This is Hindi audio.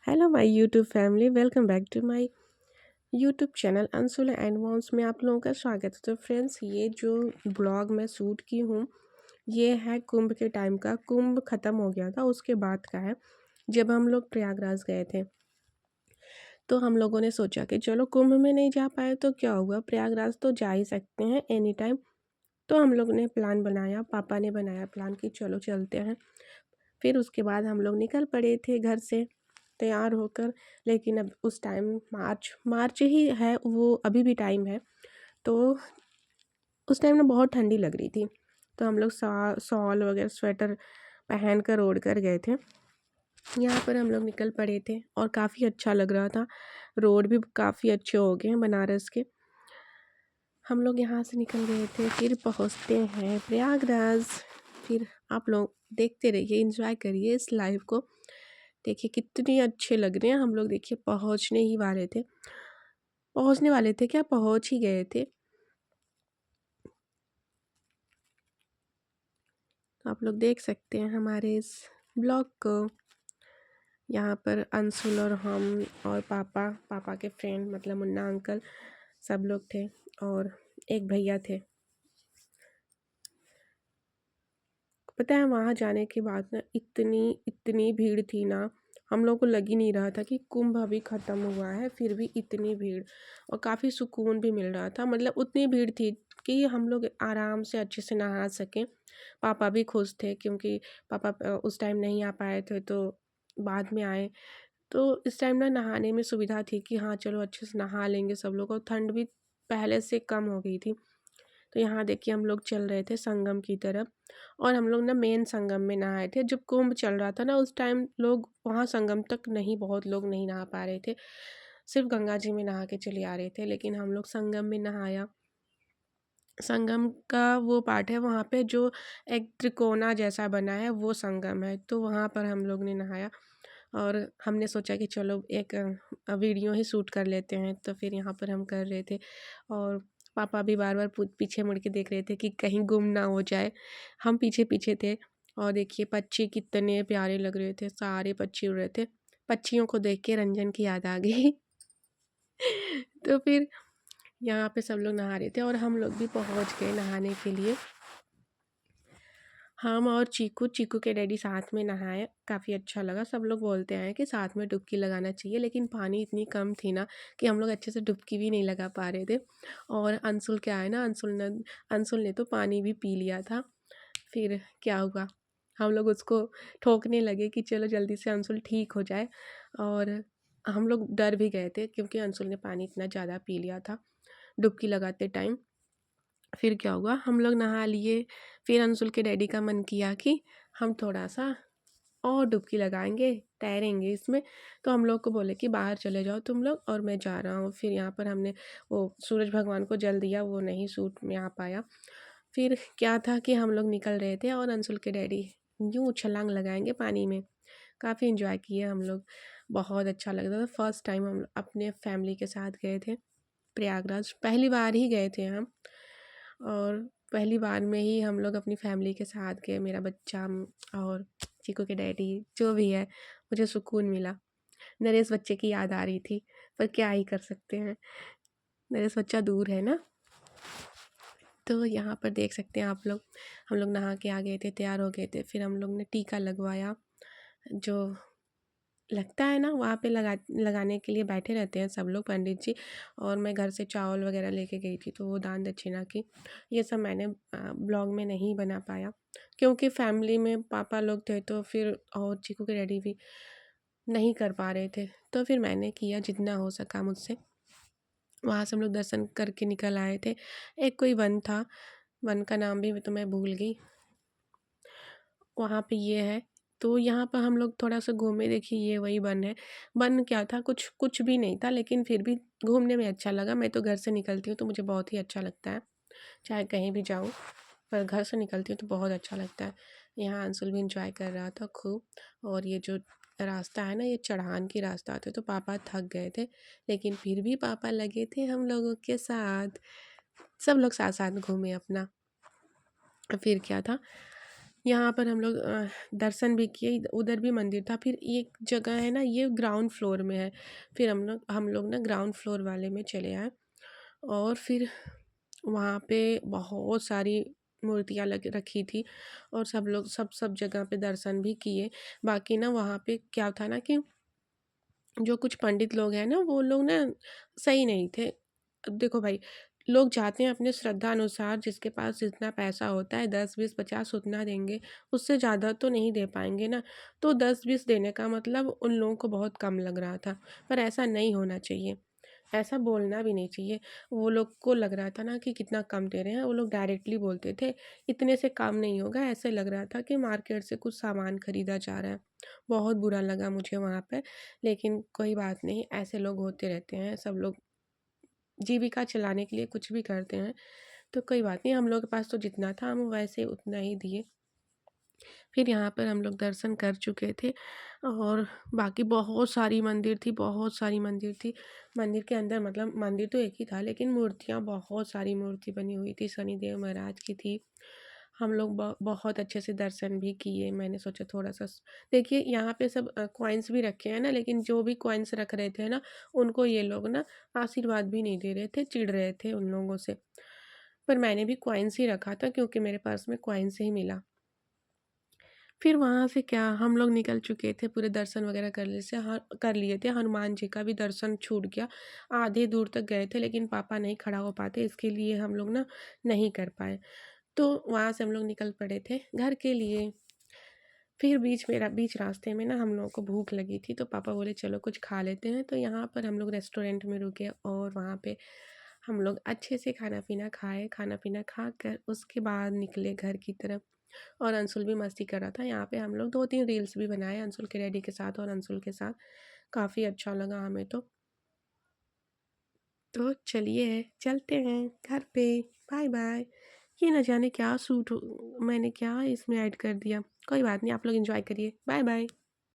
Hello my YouTube family, welcome back to my YouTube channel Anshul and वॉन्स में आप लोगों का स्वागत है। तो फ्रेंड्स, ये जो ब्लॉग मैं शूट की हूँ ये है कुंभ के टाइम का। कुंभ ख़त्म हो गया था उसके बाद का है, जब हम लोग प्रयागराज गए थे। तो हम लोगों ने सोचा कि चलो कुंभ में नहीं जा पाए तो क्या हुआ, प्रयागराज तो जा ही सकते हैं एनी टाइम। तो हम लोग ने प्लान बनाया, पापा ने बनाया प्लान कि चलो चलते हैं। फिर उसके बाद हम लोग निकल पड़े थे घर से तैयार होकर। लेकिन अब उस टाइम मार्च मार्च ही है, वो अभी भी टाइम है। तो उस टाइम ना बहुत ठंडी लग रही थी, तो हम लोग शॉल वगैरह स्वेटर पहन कर ओढ़ कर गए थे। यहाँ पर हम लोग निकल पड़े थे और काफ़ी अच्छा लग रहा था। रोड भी काफ़ी अच्छे हो गए हैं बनारस के। हम लोग यहाँ से निकल गए थे, फिर पहुँचते हैं प्रयागराज। फिर आप लोग देखते रहिए, एंजॉय करिए इस लाइव को। देखिए कितने अच्छे लग रहे हैं हम लोग। देखिए पहुँचने वाले थे क्या, पहुँच ही गए थे। तो आप लोग देख सकते हैं हमारे इस ब्लॉग को। यहाँ पर अंशुल और हम और पापा के फ्रेंड मतलब मुन्ना अंकल सब लोग थे, और एक भैया थे। पता है वहाँ जाने के बाद ना इतनी इतनी भीड़ थी ना, हम लोग को लग ही नहीं रहा था कि कुंभ अभी ख़त्म हुआ है, फिर भी इतनी भीड़। और काफ़ी सुकून भी मिल रहा था, मतलब उतनी भीड़ थी कि हम लोग आराम से अच्छे से नहा सकें। पापा भी खुश थे क्योंकि पापा उस टाइम नहीं आ पाए थे, तो बाद में आए। तो इस टाइम ना नहाने में सुविधा थी कि हाँ चलो अच्छे से नहा लेंगे सब लोग, और ठंड भी पहले से कम हो गई थी। तो यहाँ देखिए हम लोग चल रहे थे संगम की तरफ, और हम लोग ना मेन संगम में नहाए थे। जब कुंभ चल रहा था ना उस टाइम लोग वहाँ संगम तक नहीं, बहुत लोग नहीं नहा पा रहे थे, सिर्फ गंगा जी में नहा के चले आ रहे थे। लेकिन हम लोग संगम में नहाया। संगम का वो पार्ट है वहाँ पे जो एक त्रिकोना जैसा बना है, वो संगम है। तो वहाँ पर हम लोग ने नहाया, और हमने सोचा कि चलो एक वीडियो ही शूट कर लेते हैं। तो फिर यहाँ पर हम कर रहे थे, और पापा भी बार बार पीछे मुड़ के देख रहे थे कि कहीं गुम ना हो जाए। हम पीछे पीछे थे, और देखिए पक्षी कितने प्यारे लग रहे थे, सारे पक्षी उड़ रहे थे। पक्षियों को देख के रंजन की याद आ गई। तो फिर यहाँ पे सब लोग नहा रहे थे और हम लोग भी पहुँच गए नहाने के लिए। हम और चीकू चीकू के डैडी साथ में नहाए, काफ़ी अच्छा लगा। सब लोग बोलते हैं कि साथ में डुबकी लगाना चाहिए, लेकिन पानी इतनी कम थी ना कि हम लोग अच्छे से डुबकी भी नहीं लगा पा रहे थे। और अंशुल क्या है ना, अंशुल ने तो पानी भी पी लिया था। फिर क्या हुआ, हम लोग उसको ठोकने लगे कि चलो जल्दी से अंशुल ठीक हो जाए। और हम लोग डर भी गए थे क्योंकि अंशुल ने पानी इतना ज़्यादा पी लिया था डुबकी लगाते टाइम। फिर क्या हुआ, हम लोग नहा लिए। फिर अंशुल के डैडी का मन किया कि हम थोड़ा सा और डुबकी लगाएंगे, तैरेंगे इसमें। तो हम लोग को बोले कि बाहर चले जाओ तुम लोग, और मैं जा रहा हूँ। फिर यहाँ पर हमने वो सूरज भगवान को जल दिया, वो नहीं सूट में आ पाया। फिर क्या था कि हम लोग निकल रहे थे और अंशुल के डैडी यूँ छलांग लगाएंगे पानी में। काफ़ी इन्जॉय किए हम लोग, बहुत अच्छा लग रहा था। फर्स्ट टाइम हम अपने फैमिली के साथ गए थे प्रयागराज, पहली बार ही गए थे हम। और पहली बार में ही हम लोग अपनी फैमिली के साथ गए, मेरा बच्चा और चीकू के डैडी जो भी है। मुझे सुकून मिला। नरेश बच्चे की याद आ रही थी, पर क्या ही कर सकते हैं, नरेश बच्चा दूर है ना। तो यहाँ पर देख सकते हैं आप लोग, हम लोग नहा के आ गए थे, तैयार हो गए थे। फिर हम लोग ने टीका लगवाया, जो लगता है ना वहाँ पे लगाने के लिए बैठे रहते हैं सब लोग पंडित जी। और मैं घर से चावल वगैरह लेके गई थी, तो वो दान दक्षिणा की। ये सब मैंने ब्लॉग में नहीं बना पाया क्योंकि फैमिली में पापा लोग थे, तो फिर और चीकू के डैडी भी नहीं कर पा रहे थे। तो फिर मैंने किया जितना हो सका मुझसे। वहाँ से हम लोग दर्शन करके निकल आए थे। एक कोई वन था, वन का नाम भी तो मैं भूल गई, वहाँ पे ये है। तो यहाँ पर हम लोग थोड़ा सा घूमे, देखिए ये वही वन है। वन क्या था, कुछ कुछ भी नहीं था, लेकिन फिर भी घूमने में अच्छा लगा। मैं तो घर से निकलती हूँ तो मुझे बहुत ही अच्छा लगता है, चाहे कहीं भी जाऊँ, पर घर से निकलती हूँ तो बहुत अच्छा लगता है। यहाँ अंशुल भी इंजॉय कर रहा था खूब। और ये जो रास्ता है ना, ये चढ़ान की रास्ता थे, तो पापा थक गए थे, लेकिन फिर भी पापा लगे थे हम लोगों के साथ। सब लोग साथ साथ घूमे अपना। फिर क्या था, यहाँ पर हम लोग दर्शन भी किए, उधर भी मंदिर था। फिर एक जगह है ना, ये ग्राउंड फ्लोर में है। फिर हम लोग ना ग्राउंड फ्लोर वाले में चले आए, और फिर वहाँ पे बहुत सारी मूर्तियाँ लग रखी थी, और सब लोग सब सब जगह पे दर्शन भी किए। बाकी ना वहाँ पे क्या था ना कि जो कुछ पंडित लोग हैं ना, वो लोग ना सही नहीं थे। अब देखो भाई, लोग जाते हैं अपने श्रद्धा अनुसार, जिसके पास जितना पैसा होता है 10 20 50 उतना देंगे, उससे ज़्यादा तो नहीं दे पाएंगे ना। तो 10 20 देने का मतलब उन लोगों को बहुत कम लग रहा था, पर ऐसा नहीं होना चाहिए, ऐसा बोलना भी नहीं चाहिए। वो लोग को लग रहा था ना कि कितना कम दे रहे हैं, वो लोग डायरेक्टली बोलते थे इतने से कम नहीं होगा, ऐसे लग रहा था कि मार्केट से कुछ सामान खरीदा जा रहा है। बहुत बुरा लगा मुझे वहाँ पे, लेकिन कोई बात नहीं, ऐसे लोग होते रहते हैं, सब लोग जीविका चलाने के लिए कुछ भी करते हैं। तो कोई बात नहीं, हम लोग के पास तो जितना था हम वैसे उतना ही दिए। फिर यहाँ पर हम लोग दर्शन कर चुके थे, और बाकी बहुत सारी मंदिर थी, बहुत सारी मंदिर थी। मंदिर के अंदर मतलब मंदिर तो एक ही था, लेकिन मूर्तियाँ बहुत सारी मूर्ति बनी हुई थी, शनिदेव महाराज की थी। हम लोग बहुत अच्छे से दर्शन भी किए। मैंने सोचा थोड़ा सा देखिए यहाँ पे सब कॉइन्स भी रखे हैं ना, लेकिन जो भी कॉइन्स रख रहे थे ना, उनको ये लोग ना आशीर्वाद भी नहीं दे रहे थे, चिढ़ रहे थे उन लोगों से। पर मैंने भी कॉइन्स ही रखा था, क्योंकि मेरे पर्स में कॉइन्स ही मिला। फिर वहाँ से क्या, हम लोग निकल चुके थे, पूरे दर्शन वगैरह कर लिए थे। हनुमान जी का भी दर्शन छूट गया, आधे दूर तक गए थे, लेकिन पापा नहीं खड़ा हो पाते, इसके लिए हम लोग ना नहीं कर पाए। तो वहाँ से हम लोग निकल पड़े थे घर के लिए। फिर बीच रास्ते में ना हम लोगों को भूख लगी थी, तो पापा बोले चलो कुछ खा लेते हैं। तो यहाँ पर हम लोग रेस्टोरेंट में रुके, और वहाँ पे हम लोग अच्छे से खाना पीना खाए। खाना पीना खा कर उसके बाद निकले घर की तरफ, और अंशुल भी मस्ती कर रहा था। यहाँ पे हम लोग 2 3 रील्स भी बनाए अंशुल के डैडी के साथ और अंशुल के साथ। काफ़ी अच्छा लगा हमें तो चलिए चलते हैं घर पे। Bye bye. ये ना जाने क्या मैंने क्या इसमें ऐड कर दिया। कोई बात नहीं, आप लोग एंजॉय करिए। Bye bye.